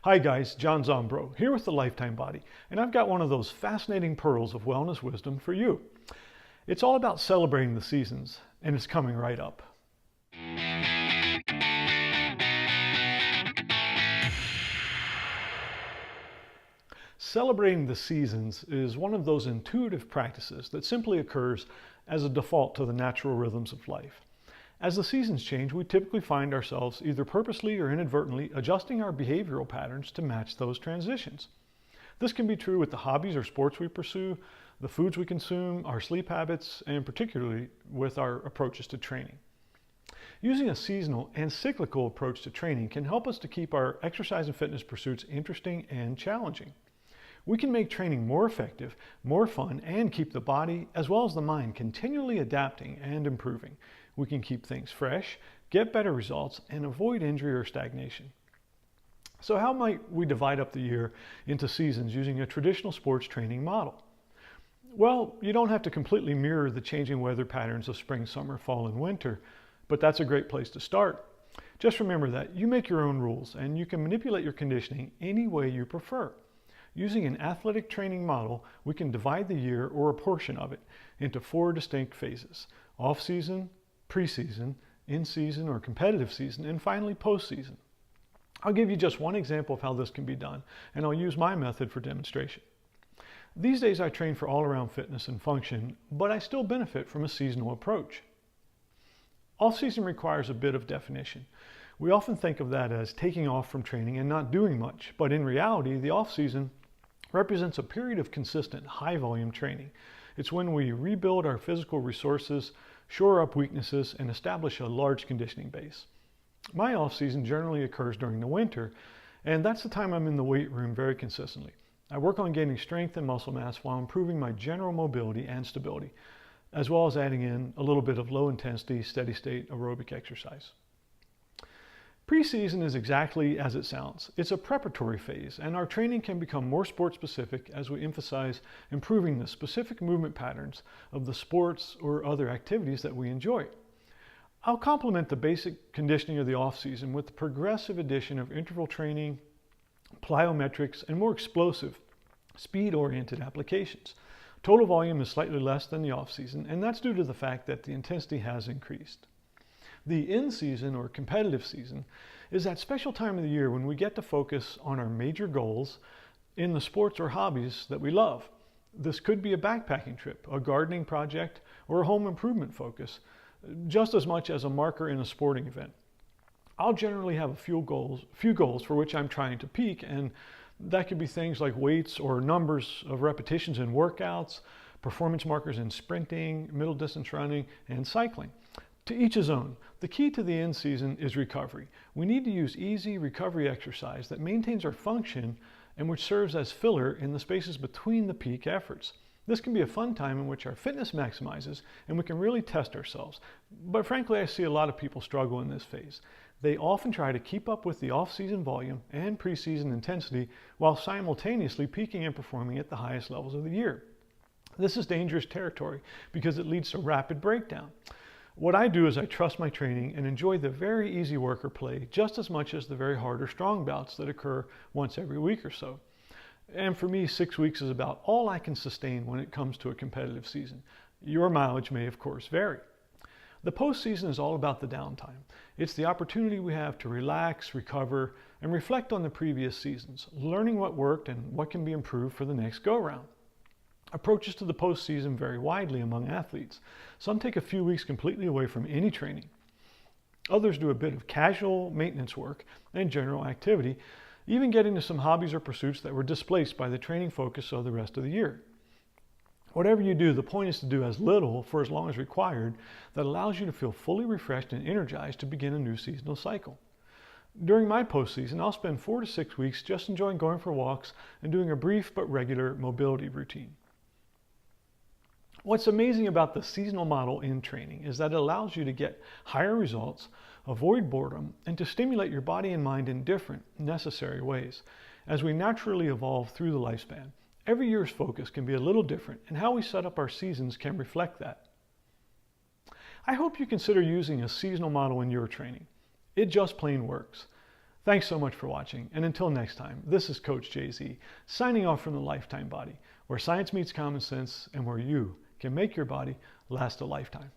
Hi guys, John Zombro here with the Lifetime Body, and I've got one of those fascinating pearls of wellness wisdom for you. It's all about celebrating the seasons, and it's coming right up. Celebrating the seasons is one of those intuitive practices that simply occurs as a default to the natural rhythms of life. As the seasons change, we typically find ourselves either purposely or inadvertently adjusting our behavioral patterns to match those transitions. This can be true with the hobbies or sports we pursue, the foods we consume, our sleep habits, and particularly with our approaches to training. Using a seasonal and cyclical approach to training can help us to keep our exercise and fitness pursuits interesting and challenging. We can make training more effective, more fun, and keep the body as well as the mind continually adapting and improving. We can keep things fresh, get better results, and avoid injury or stagnation. So how might we divide up the year into seasons using a traditional sports training model? Well, you don't have to completely mirror the changing weather patterns of spring, summer, fall, and winter, but that's a great place to start. Just remember that you make your own rules and you can manipulate your conditioning any way you prefer. Using an athletic training model, we can divide the year or a portion of it into 4 distinct phases: off-season, preseason, in-season or competitive season, and finally post-season. I'll give you just one example of how this can be done, and I'll use my method for demonstration. These days I train for all-around fitness and function, but I still benefit from a seasonal approach. Off-season requires a bit of definition. We often think of that as taking off from training and not doing much, but in reality, the off-season represents a period of consistent, high-volume training. It's when we rebuild our physical resources, shore up weaknesses, and establish a large conditioning base. My off-season generally occurs during the winter, and that's the time I'm in the weight room very consistently. I work on gaining strength and muscle mass while improving my general mobility and stability, as well as adding in a little bit of low-intensity, steady-state aerobic exercise. Preseason is exactly as it sounds. It's a preparatory phase, and our training can become more sport-specific as we emphasize improving the specific movement patterns of the sports or other activities that we enjoy. I'll complement the basic conditioning of the off-season with the progressive addition of interval training, plyometrics, and more explosive, speed-oriented applications. Total volume is slightly less than the off-season, and that's due to the fact that the intensity has increased. The in-season or competitive season is that special time of the year when we get to focus on our major goals in the sports or hobbies that we love. This could be a backpacking trip, a gardening project, or a home improvement focus, just as much as a marker in a sporting event. I'll generally have a few goals for which I'm trying to peak, and that could be things like weights or numbers of repetitions in workouts, performance markers in sprinting, middle distance running, and cycling. To each his own. The key to the in-season is recovery. We need to use easy recovery exercise that maintains our function and which serves as filler in the spaces between the peak efforts. This can be a fun time in which our fitness maximizes and we can really test ourselves. But frankly, I see a lot of people struggle in this phase. They often try to keep up with the off-season volume and preseason intensity while simultaneously peaking and performing at the highest levels of the year. This is dangerous territory because it leads to rapid breakdown. What I do is I trust my training and enjoy the very easy work or play just as much as the very hard or strong bouts that occur once every week or so. And for me, 6 weeks is about all I can sustain when it comes to a competitive season. Your mileage may, of course, vary. The postseason is all about the downtime. It's the opportunity we have to relax, recover, and reflect on the previous seasons, learning what worked and what can be improved for the next go-round. Approaches to the postseason vary widely among athletes. Some take a few weeks completely away from any training. Others do a bit of casual maintenance work and general activity, even getting to some hobbies or pursuits that were displaced by the training focus of the rest of the year. Whatever you do, the point is to do as little for as long as required that allows you to feel fully refreshed and energized to begin a new seasonal cycle. During my postseason, I'll spend 4 to 6 weeks just enjoying going for walks and doing a brief but regular mobility routine. What's amazing about the seasonal model in training is that it allows you to get higher results, avoid boredom, and to stimulate your body and mind in different, necessary ways. As we naturally evolve through the lifespan, every year's focus can be a little different, and how we set up our seasons can reflect that. I hope you consider using a seasonal model in your training. It just plain works. Thanks so much for watching, and until next time, this is Coach JZ, signing off from the Lifetime Body, where science meets common sense and where you can make your body last a lifetime.